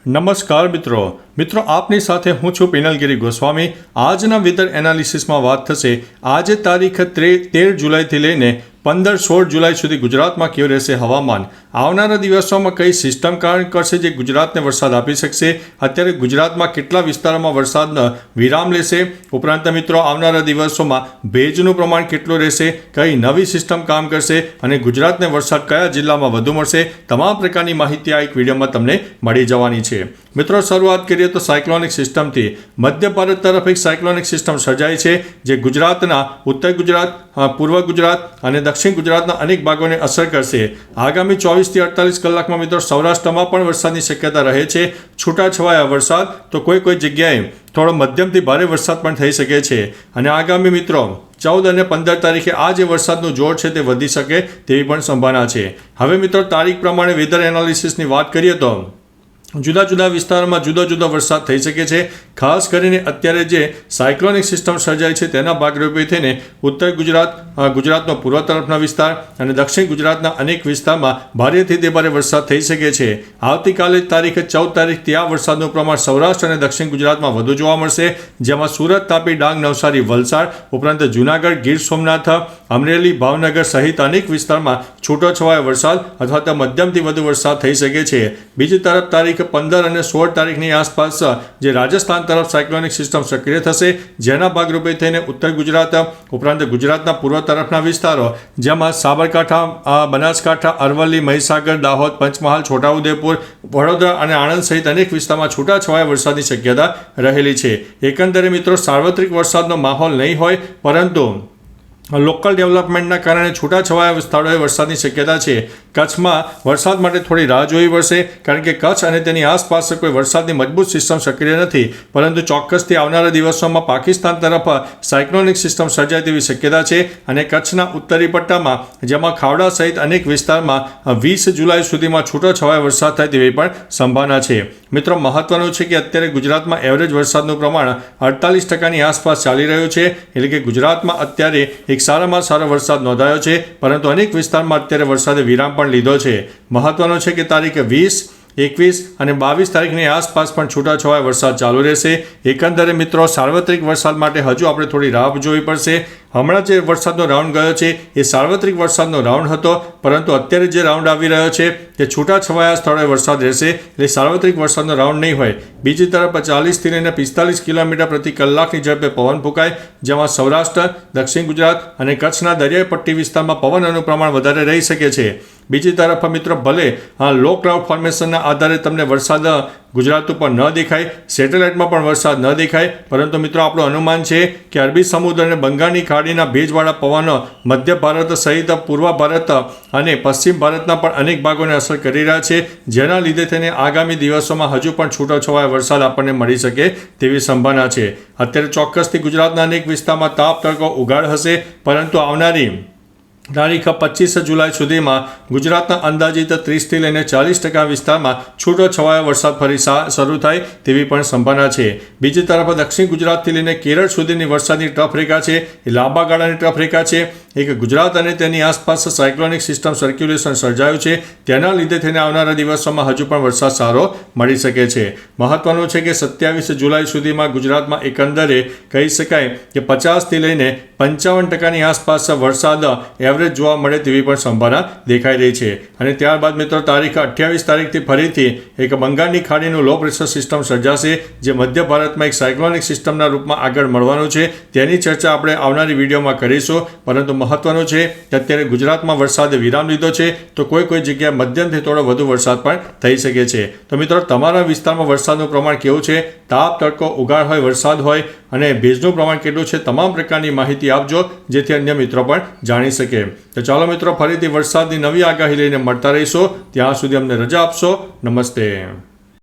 નમસ્કાર મિત્રો આપની સાથે હું છું પિનલગીરી ગોસ્વામી। આજના વેધર એનાલિસિસમાં વાત થશે આજે તારીખ 13 જુલાઈથી લઈને 15-16 જુલાઈ સુધી ગુજરાતમાં કેવું રહેશે હવામાન। આવનારા દિવસોમાં કઈ સિસ્ટમ કામ કરશે જે ગુજરાતને વરસાદ આપી શકશે, અત્યારે ગુજરાતમાં કેટલા વિસ્તારોમાં વરસાદ વિરામ લેશે, ઉપરાંત મિત્રો આવનારા દિવસોમાં ભેજનું પ્રમાણ કેટલું રહેશે, કઈ નવી સિસ્ટમ કામ કરશે અને ગુજરાતને વરસાદ કયા જિલ્લામાં વધુ મળશે, તમામ પ્રકારની માહિતી આ એક વિડીયોમાં તમને મળી જવાની છે। મિત્રો શરૂઆત કરીએ તો સાયક્લોનિક સિસ્ટમથી। મધ્ય ભારત તરફ એક સાયક્લોનિક સિસ્ટમ સર્જાઈ છે જે ગુજરાતના ઉત્તર ગુજરાત, પૂર્વ ગુજરાત અને દક્ષિણ ગુજરાતના અનેક ભાગોને અસર કરશે। આગામી 24 થી 48 કલાકમાં મિત્રો સૌરાષ્ટ્રમાં પણ વરસાદની શક્યતા રહે છે। છૂટાછવાયા વરસાદ તો કોઈ જગ્યાએ થોડો મધ્યમથી ભારે વરસાદ પણ થઈ શકે છે અને આગામી મિત્રો 14 અને 15 તારીખે આ જે વરસાદનું જોર છે તે વધી શકે તેવી પણ સંભાવના છે। હવે મિત્રો તારીખ પ્રમાણે વેધર એનાલિસિસની વાત કરીએ તો જુદા જુદા વિસ્તારોમાં જુદો જુદો વરસાદ થઈ શકે છે। ખાસ કરીને અત્યારે જે સાયક્લોનિક સિસ્ટમ સર્જાઈ છે તેના ભાગરૂપે થઈને ઉત્તર ગુજરાત, ગુજરાતનો પૂર્વ તરફના વિસ્તાર અને દક્ષિણ ગુજરાતના અનેક વિસ્તારમાં ભારેથી તે ભારે વરસાદ થઈ શકે છે। આવતીકાલે તારીખ 14 તારીખથી આ વરસાદનું પ્રમાણ સૌરાષ્ટ્ર અને દક્ષિણ ગુજરાતમાં વધુ જોવા મળશે, જેમાં સુરત, તાપી, ડાંગ, નવસારી, વલસાડ ઉપરાંત જૂનાગઢ, ગીર સોમનાથ, અમરેલી, ભાવનગર સહિત અનેક વિસ્તારમાં છૂટોછવાયો વરસાદ અથવા તો મધ્યમથી વધુ વરસાદ થઈ શકે છે। બીજી તરફ તારીખ 15 અને 16 તારીખની આસપાસ જે રાજસ્થાન તરફ સાયક્લોનિક સિસ્ટમ સક્રિય થશે, જેના ભાગરૂપે થઈને ઉત્તર ગુજરાત ઉપરાંત ગુજરાતના પૂર્વ તરફના વિસ્તારો જેમાં સાબરકાંઠા, બનાસકાંઠા, અરવલ્લી, મહીસાગર, દાહોદ, પંચમહાલ, છોટાઉદેપુર, વડોદરા અને આણંદ સહિત અનેક વિસ્તારમાં છૂટાછવાયા વરસાદની શક્યતા રહેલી છે। એકંદરે મિત્રો સાર્વત્રિક વરસાદનો માહોલ નહીં હોય, પરંતુ લોકલ ડેવલપમેન્ટના કારણે છૂટાછવાયા સ્થળોએ વરસાદની શક્યતા છે। કચ્છમાં વરસાદ માટે થોડી રાહ જોવી પડશે, કારણ કે કચ્છ અને તેની આસપાસ કોઈ વરસાદની મજબૂત સિસ્ટમ સક્રિય નથી, પરંતુ ચોક્કસથી આવનારા દિવસોમાં પાકિસ્તાન તરફ સાયક્લોનિક સિસ્ટમ સર્જાય તેવી શક્યતા છે અને કચ્છના ઉત્તરી પટ્ટામાં જેમાં ખાવડા સહિત અનેક વિસ્તારમાં 20 જુલાઈ સુધીમાં છૂટોછવાયો વરસાદ થાય તેવી પણ સંભાવના છે। મિત્રો મહત્વનું છે કે અત્યારે ગુજરાતમાં એવરેજ વરસાદનું પ્રમાણ 48% આસપાસ ચાલી રહ્યું છે, એટલે કે ગુજરાતમાં અત્યારે એક સારામાં સારો વરસાદ નોંધાયો છે, પરંતુ અનેક વિસ્તારમાં અત્યારે વરસાદે વિરામ પણ લીધો છે। મહત્વનું છે કે તારીખ 20, 21 અને 22 તારીખની આસપાસ પણ છૂટાછવાયા વરસાદ ચાલુ રહેશે। એકંદરે મિત્રો સાર્વત્રિક વરસાદ માટે હજુ આપણે થોડી રાહ જોવી પડશે। હમણાં જે વરસાદનો રાઉન્ડ ગયો છે એ સાર્વત્રિક વરસાદનો રાઉન્ડ હતો, પરંતુ અત્યારે જે રાઉન્ડ આવી રહ્યો છે તે છૂટાછવાયા સ્થળોએ વરસાદ રહેશે, એટલે સાર્વત્રિક વરસાદનો રાઉન્ડ નહીં હોય। બીજી તરફ 40થી લઈને 45 કિલોમીટર પ્રતિ કલાકની ઝડપે પવન ફૂંકાય, જેમાં સૌરાષ્ટ્ર, દક્ષિણ ગુજરાત અને કચ્છના દરિયાઈ પટ્ટી વિસ્તારમાં પવનનું પ્રમાણ વધારે રહી શકે છે। બીજી તરફ મિત્રો ભલે લો ક્લાઉડ ફોર્મેશનના આધારે તમને વરસાદ ગુજરાત ઉપર ન દેખાય, સેટેલાઇટમાં પણ વરસાદ ન દેખાય, પરંતુ મિત્રો આપણું અનુમાન છે કે અરબી સમુદ્ર અને બંગાળની ખાડીના ભેજવાળા પવનો મધ્ય ભારત સહિત પૂર્વ ભારત અને પશ્ચિમ ભારતના પણ અનેક ભાગોને અસર કરી રહ્યા છે, જેના લીધે તેને આગામી દિવસોમાં હજુ પણ છૂટોછવાયો વરસાદ આપણને મળી શકે તેવી સંભાવના છે। અત્યારે ચોક્કસથી ગુજરાતના અનેક વિસ્તારમાં તાપ તડકો ઉગાડ હશે, પરંતુ આવનારી તારીખ 25 જુલાઈ સુધીમાં ગુજરાતના અંદાજિત 30 થી લઈને 40% વિસ્તારમાં છૂટોછવાયો વરસાદ ફરી શરૂ થાય તેવી પણ સંભાવના છે। બીજી તરફ દક્ષિણ ગુજરાતથી લઈને કેરળ સુધીની વરસાદની ટ્રફ રેખા છે, એ લાંબા ગાળાની ટ્રફ રેખા છે। એક ગુજરાત અને તેની આસપાસ સાયક્લોનિક સિસ્ટમ સર્ક્યુલેશન સર્જાયું છે, તેના લીધે તેને આવનારા દિવસોમાં હજુ પણ વરસાદ સારો મળી શકે છે। મહત્વનું છે કે 27 જુલાઈ સુધીમાં ગુજરાતમાં એકંદરે કહી શકાય કે 50 થી લઈને 55% આસપાસ વરસાદ એવરેજ જોવા મળે તેવી પણ સંભાવના દેખાઈ રહી છે। અને ત્યારબાદ મિત્રો તારીખ 28 તારીખથી ફરીથી એક બંગાળની ખાડીનું લો પ્રેશર સિસ્ટમ સર્જાશે, જે મધ્ય ભારતમાં એક સાયક્લોનિક સિસ્ટમના રૂપમાં આગળ મળવાનું છે। તેની ચર્ચા આપણે આવનારી વિડીયોમાં કરીશું, પરંતુ મહત્વનું છે કે અત્યારે ગુજરાતમાં વરસાદે વિરામ લીધો છે, તો કોઈ જગ્યાએ મધ્યમથી થોડો વધુ વરસાદ પણ થઈ શકે છે। તો મિત્રો તમારા વિસ્તારમાં વરસાદનું પ્રમાણ કેવું છે, તાપ તડકો ઉગાડ હોય, વરસાદ હોય અને ભેજનું પ્રમાણ કેટલું છે, તમામ પ્રકારની માહિતી આપજો, જેથી અન્ય મિત્રો પણ જાણી શકે। તો ચાલો મિત્રો ફરીથી વરસાદની નવી આગાહી લઈને મળતા રહીશું, ત્યાં સુધી અમને રજા આપશો। નમસ્તે।